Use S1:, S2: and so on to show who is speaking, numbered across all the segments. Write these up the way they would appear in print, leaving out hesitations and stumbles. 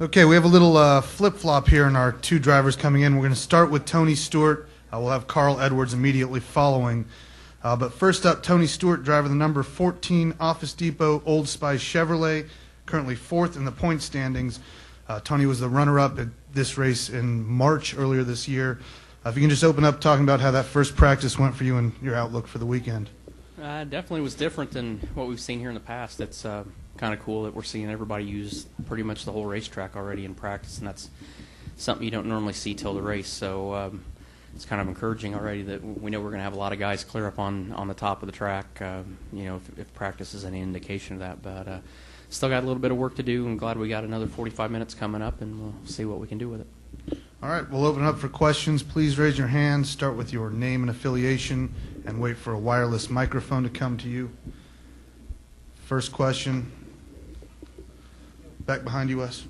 S1: Okay, we have a little flip-flop here in our two drivers coming in. We're going to start with Tony Stewart. We'll have Carl Edwards immediately following. But first up, Tony Stewart, driver the number 14 Office Depot Old Spice Chevrolet, currently fourth in the point standings. Tony was the runner-up at this race in March earlier this year. If you can just open up talking about how that first practice went for you and your outlook for the weekend.
S2: Definitely was different than what we've seen here in the past. It's kind of cool that we're seeing everybody use pretty much the whole racetrack already in practice, and that's something you don't normally see till the race. So it's kind of encouraging already that we know we're going to have a lot of guys clear up on the top of the track, if practice is any indication of that. But still got a little bit of work to do. I'm glad we got another 45 minutes coming up, and we'll see what we can do with it.
S1: All right, we'll open up for questions. Please raise your hand, start with your name and affiliation, and wait for a wireless microphone to come to you. First question. Back behind you, Wes.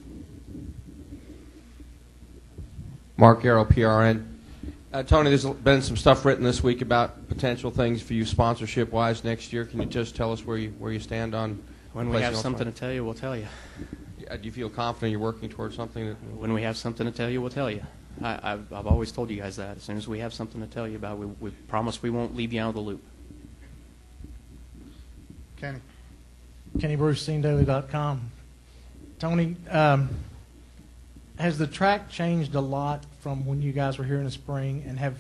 S3: Mark Arrow, PRN. Tony, there's been some stuff written this week about potential things for you sponsorship-wise next year. Can you just tell us where you stand on?
S2: When we have something to tell you, we'll tell you.
S3: Do you feel confident you're working towards something?
S2: When we have something to tell you, we'll tell you. I've always told you guys that. As soon as we have something to tell you about, we promise we won't leave you out of the loop.
S1: Kenny.
S4: Kenny Bruce, SceneDaily.com. Tony, has the track changed a lot from when you guys were here in the spring, and have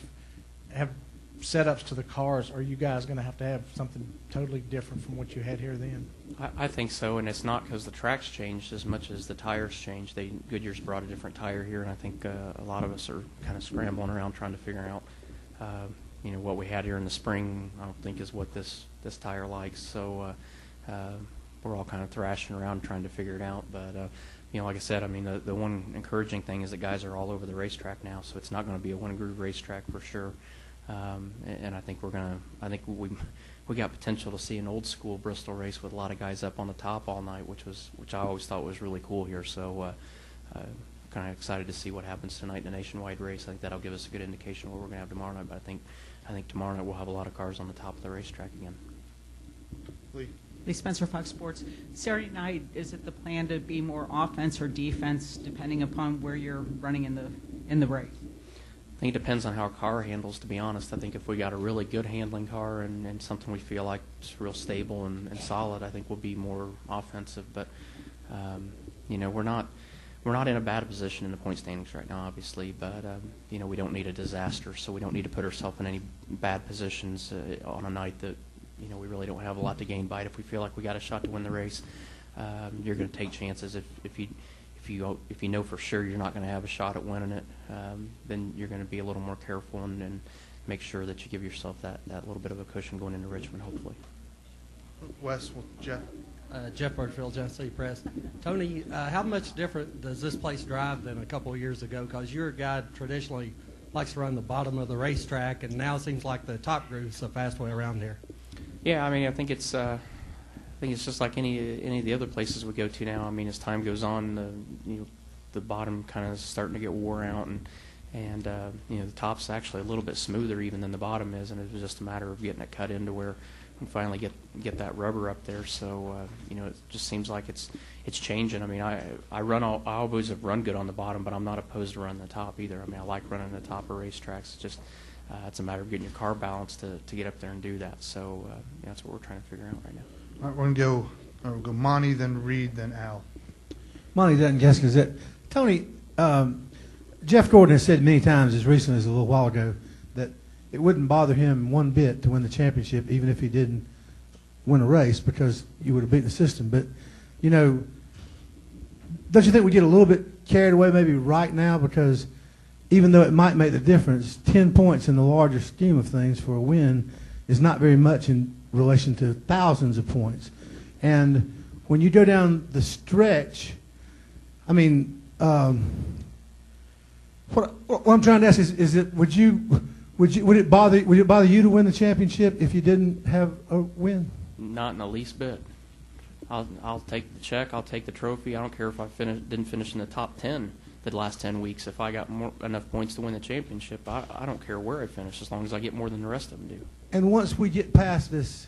S4: setups to the cars? Are you guys going to have something totally different from what you had here then?
S2: I think so, and it's not because the track's changed as much as the tires changed. Goodyear's brought a different tire here, and I think a lot of us are kind of scrambling around trying to figure out, what we had here in the spring. I don't think is what this tire likes. So we're all kind of thrashing around trying to figure it out. But like I said, I mean, the one encouraging thing is that guys are all over the racetrack now, so it's not going to be a one-groove racetrack for sure. And I think we got potential to see an old school Bristol race with a lot of guys up on the top all night, which I always thought was really cool here. So kind of excited to see what happens tonight in the nationwide race. I think that'll give us a good indication of what we're going to have tomorrow night. But I think tomorrow night we'll have a lot of cars on the top of the racetrack again.
S5: Lee Spencer, Fox Sports. Saturday night, is it the plan to be more offense or defense, depending upon where you're running in the race?
S2: I think it depends on how our car handles, to be honest. I think if we got a really good handling car and something we feel like is real stable and solid, I think we'll be more offensive. But we're not in a bad position in the point standings right now, obviously. But we don't need a disaster, so we don't need to put ourselves in any bad positions on a night that we really don't have a lot to gain by it. If we feel like we got a shot to win the race, you're going to take chances. If you know for sure you're not going to have a shot at winning it, then you're going to be a little more careful and make sure that you give yourself that little bit of a cushion going into Richmond, hopefully.
S1: Wes, Jeff.
S6: Jeff Birdfield, Jeff City Press. Tony, how much different does this place drive than a couple of years ago? Because you're a guy traditionally likes to run the bottom of the racetrack, and now it seems like the top groove's the fast way around here.
S2: Yeah, I mean, I think it's just like any of the other places we go to now. I mean, as time goes on, the bottom kind of starting to get wore out, and the top's actually a little bit smoother even than the bottom is, and it was just a matter of getting it cut into where we finally get that rubber up there. So it just seems like it's changing. I mean, I always have run good on the bottom, but I'm not opposed to running the top either. I mean, I like running the top of racetracks. It's just it's a matter of getting your car balanced to get up there and do that. So that's what we're trying to figure out right now.
S1: All right, we're going to we'll go Monty, then Reed, then Al.
S7: Monty Dutton, Gas Gazette. Tony, Jeff Gordon has said many times, as recently as a little while ago, that it wouldn't bother him one bit to win the championship, even if he didn't win a race, because you would have beaten the system. But, don't you think we get a little bit carried away maybe right now? Because even though it might make the difference, 10 points in the larger scheme of things for a win is not very much in relation to thousands of points. And when you go down the stretch, I mean, what I'm trying to ask is it would it bother you to win the championship if you didn't have a win?
S2: Not in the least bit. I'll take the check. I'll take the trophy. I don't care if I didn't finish in the top 10 the last 10 weeks. If I got enough points to win the championship, I don't care where I finish as long as I get more than the rest of them do.
S7: And once we get past this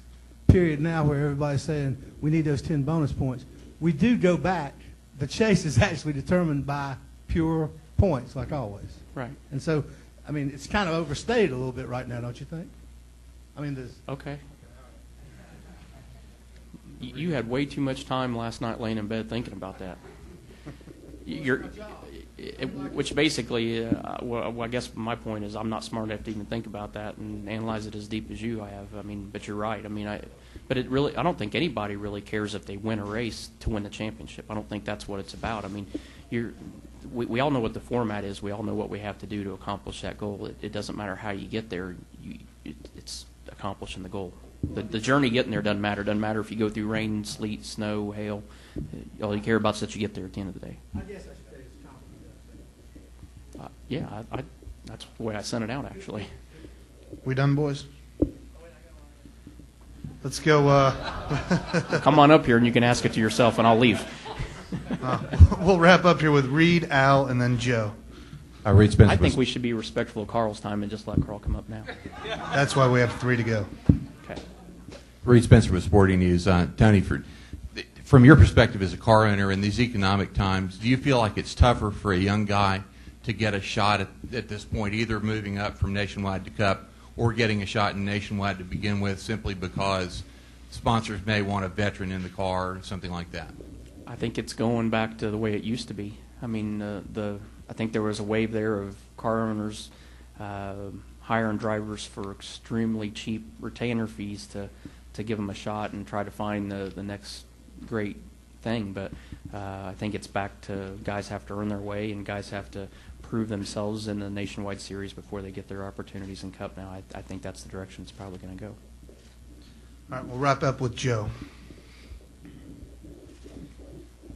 S7: period now where everybody's saying we need those 10 bonus points, we do go back the chase is actually determined by pure points, like always.
S2: Right.
S7: And so, I mean, it's kind of overstated a little bit right now, don't you think? I mean, there's,
S2: Okay. You had way too much time last night laying in bed thinking about that. Which basically, well, I guess my point is I'm not smart enough to even think about that and analyze it as deep as you I have. I mean, but you're right. I mean, I don't think anybody really cares if they win a race to win the championship. I don't think that's what it's about. I mean, we all know what the format is. We all know what we have to do to accomplish that goal. It doesn't matter how you get there. It's accomplishing the goal. The journey getting there doesn't matter. It doesn't matter if you go through rain, sleet, snow, hail. All you care about is that you get there at the end of the day.
S7: I guess I should say it's confident.
S2: Yeah, that's the way I sent it out, actually.
S1: We done, boys? Let's go.
S2: Come on up here and you can ask it to yourself, and I'll leave.
S1: We'll wrap up here with Reed, Al, and then Joe.
S8: Reed Spencer.
S2: I think we should be respectful of Carl's time and just let Carl come up now.
S1: That's why we have 3 to go.
S2: Okay.
S8: Reed Spencer with Sporting News. Tony, from your perspective as a car owner in these economic times, do you feel like it's tougher for a young guy to get a shot at this point, either moving up from Nationwide to Cup or getting a shot in Nationwide to begin with, simply because sponsors may want a veteran in the car or something like that?
S2: I think it's going back to the way it used to be. I mean, I think there was a wave there of car owners hiring drivers for extremely cheap retainer fees to give them a shot and try to find the next great thing. But I think it's back to guys have to earn their way and guys have to prove themselves in the Nationwide Series before they get their opportunities in Cup now. I think that's the direction it's probably going to go.
S1: All right, we'll wrap up with Joe.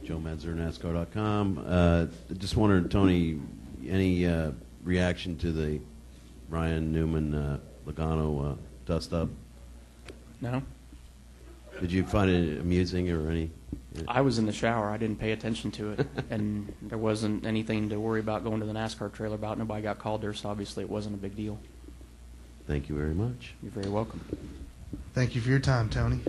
S9: Joe Medzer, NASCAR.com. Just wondered, Tony, any reaction to the Ryan Newman Logano dust-up?
S2: No?
S9: Did you find it amusing or any?
S2: I was in the shower. I didn't pay attention to it, and there wasn't anything to worry about going to the NASCAR trailer about. Nobody got called there, so obviously it wasn't a big deal.
S9: Thank you very much.
S2: You're very welcome.
S1: Thank you for your time, Tony.